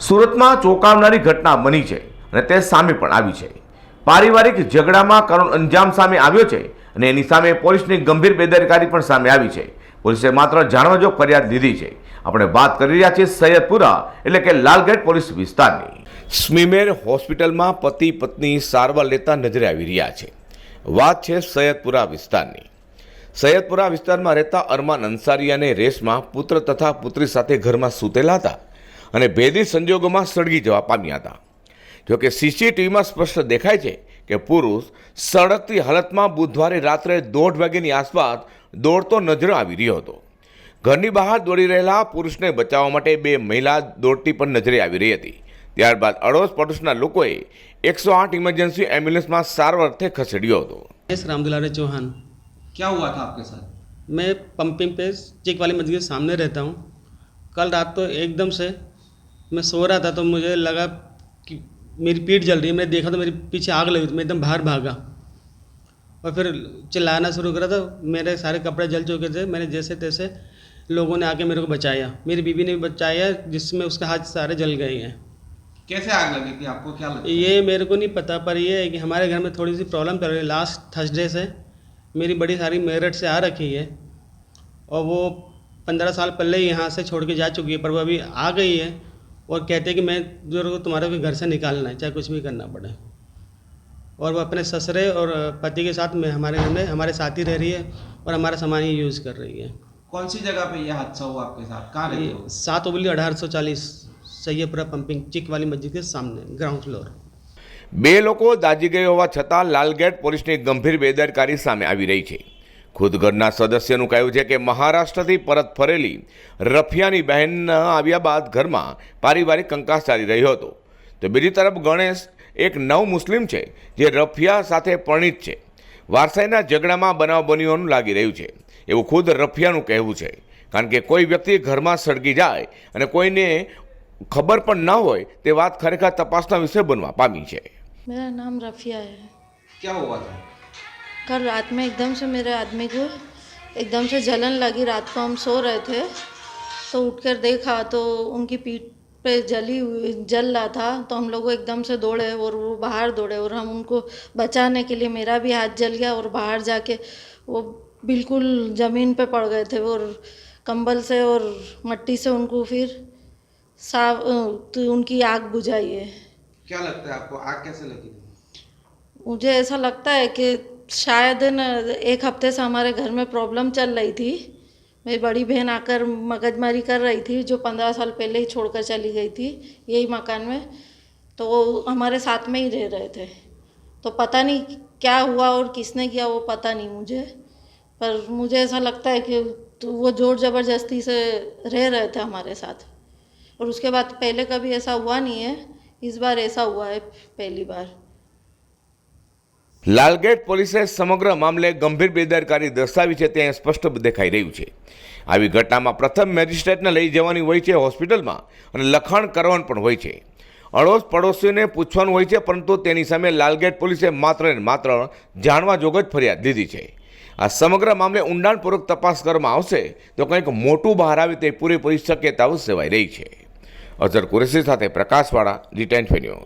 સુરતમાં ચોંકાવનારી ઘટના બની છે અને તે સામે પણ આવી છે। પારિવારિક ઝઘડામાં કરુણ અંજામ સામે આવ્યો છે અને એની સામે પોલીસની ગંભીર બેદરકારી પણ સામે આવી છે। પોલીસે માત્ર જાણવાજોગ ફરિયાદ લીધી છે। આપણે વાત કરી રહ્યા છીએ સૈયદપુરા એટલે કે લાલગેટ પોલીસ વિસ્તારની। સ્મીમેર હોસ્પિટલમાં પતિ પત્ની સારવાર લેતા નજરે આવી રહ્યા છે। વાત છે સૈયદપુરા વિસ્તારની। સૈયદપુરા વિસ્તારમાં રહેતા અરમાન અંસારી અને રેશમા પુત્ર તથા પુત્રી સાથે ઘરમાં સૂતેલા હતા અને ભેદી સંજોગોમાં સળગી જવા પામ્યા હતા। જોકે સીસીટીવીમાં સ્પષ્ટ દેખાય છે કે પુરુષ સળગતી હાલતમાં બુધવારે રાત્રે 1:30 વાગ્યાની આસપાસ દોડતો નજરે આવી રહ્યો હતો। ઘરની બહાર દોડી રહેલા પુરુષને બચાવવા માટે 2 મહિલા દોડતી પણ નજરે આવી રહી હતી। ત્યારબાદ અડોશ પડોશના લોકોએ 108 ઇમરજન્સી એમ્બ્યુલન્સમાં સારવાર અર્થે ખસેડ્યો હતો। रामदुलारे चौहान। क्या हुआ था आपके साथ? मैं पंपिंग पे चेक वाली मस्जिद के सामने रहता हूँ। कल रात तो एकदम से मैं सो रहा था तो मुझे लगा कि मेरी पीठ जल रही है। मैंने देखा तो मेरे पीछे आग लगी, तो मैं एकदम बाहर भागा और फिर चिल्लाना शुरू करा। तो मेरे सारे कपड़े जल चुके थे। मैंने जैसे तैसे लोगों ने आके मेरे को बचाया, मेरी बीवी ने भी बचाया, जिसमें उसके हाथ सारे जल गए हैं। कैसे आग लगी थी आपको, क्या लगता है? ये मेरे को नहीं पता, पर ये है कि हमारे घर में थोड़ी सी प्रॉब्लम चल रही है। लास्ट थर्सडे से मेरी बड़ी सारी मेरठ से आ रखी है और वो 15 साल पहले ही यहाँ से छोड़ के जा चुकी है, पर वो अभी आ गई है और कहते हैं कि मैं जो तुम्हारे को घर से निकालना है, चाहे कुछ भी करना पड़े। और वो अपने ससुरे और पति के साथ में हमारे घर में हमारे साथ ही रह रही है और हमारा सामान ही यूज़ कर रही है। कौन सी जगह पे यह हादसा हुआ आपके साथ, कहाँ रहते हो? 7/1840 सैयदपुरा पंपिंग चिक वाली मस्जिद के सामने ग्राउंड फ्लोर। 2 લોકો દાઝી ગઈ હોવા છતાં લાલગેટ પોલીસની ગંભીર બેદરકારી સામે આવી રહી છે। ખુદ ઘરના સદસ્યનું કહેવું છે કે મહારાષ્ટ્રથી પરત ફરેલી રફિયાની બહેન આવ્યા બાદ ઘરમાં પારિવારિક કંકાસ ચાલી રહ્યો હતો। તો બીજી તરફ ગણેશ એક નવ મુસ્લિમ છે જે રફિયા સાથે પરિણીત છે। વારસાઈના ઝઘડામાં બનાવ બન્યોનું લાગી રહ્યું છે એવું ખુદ રફિયાનું કહેવું છે, કારણ કે કોઈ વ્યક્તિ ઘરમાં સળગી જાય અને કોઈને ખબર પણ ન હોય તે વાત ખરેખર તપાસના વિષય બનવા પામી છે। मेरा नाम रफ़िया है। क्या हुआ था? कल रात में एकदम से मेरे आदमी को एकदम से जलन लगी। रात को हम सो रहे थे तो उठकर देखा तो उनकी पीठ पे जल रहा था। तो हम लोग एकदम से दौड़े और वो बाहर दौड़े और हम उनको बचाने के लिए मेरा भी हाथ जल गया और बाहर जाके वो बिल्कुल ज़मीन पे पड़ गए थे और कंबल से और मट्टी से उनको फिर साफ तो उनकी आग बुझाई है। क्या लगता है आपको, आग कैसे लगी थी? मुझे ऐसा लगता है कि शायद न 1 हफ्ते से हमारे घर में प्रॉब्लम चल रही थी। मेरी बड़ी बहन आकर मगजमारी कर रही थी, जो 15 साल पहले ही छोड़कर चली गई थी यही मकान में। तो वो हमारे साथ में ही रह रहे थे। तो पता नहीं क्या हुआ और किसने किया वो पता नहीं मुझे, पर मुझे ऐसा लगता है कि तो वो जोर ज़बरदस्ती से रह रहे थे हमारे साथ। और उसके बाद पहले कभी ऐसा हुआ नहीं है, इस बार ऐसा हुआ है पहली बार। લાલગેટ પોલીસે સમગ્ર મામલે ગંભીર બેદરકારી દર્શાવી છે તે સ્પષ્ટ દેખાઈ રહ્યું છે। આવી ઘટનામાં પ્રથમ મેજિસ્ટ્રેટને લઈ જવાની હોય છે હોસ્પિટલમાં અને લખાણ કરવાનું પણ હોય છે। અડોશ પડોશીઓને પૂછવાનું હોય છે, પરંતુ તેની સામે લાલગેટ પોલીસે માત્ર ને માત્ર જાણવા જોગ જ ફરિયાદ લીધી છે। આ સમગ્ર મામલે ઊંડાણપૂર્વક તપાસ કરવામાં આવશે તો કંઈક મોટું બહાર આવે તે પૂરેપૂરી શક્યતાઓ સેવાઈ રહી છે। અઝર કુરેશી સાથે પ્રકાશવાળા, જી10 ન્યૂઝ।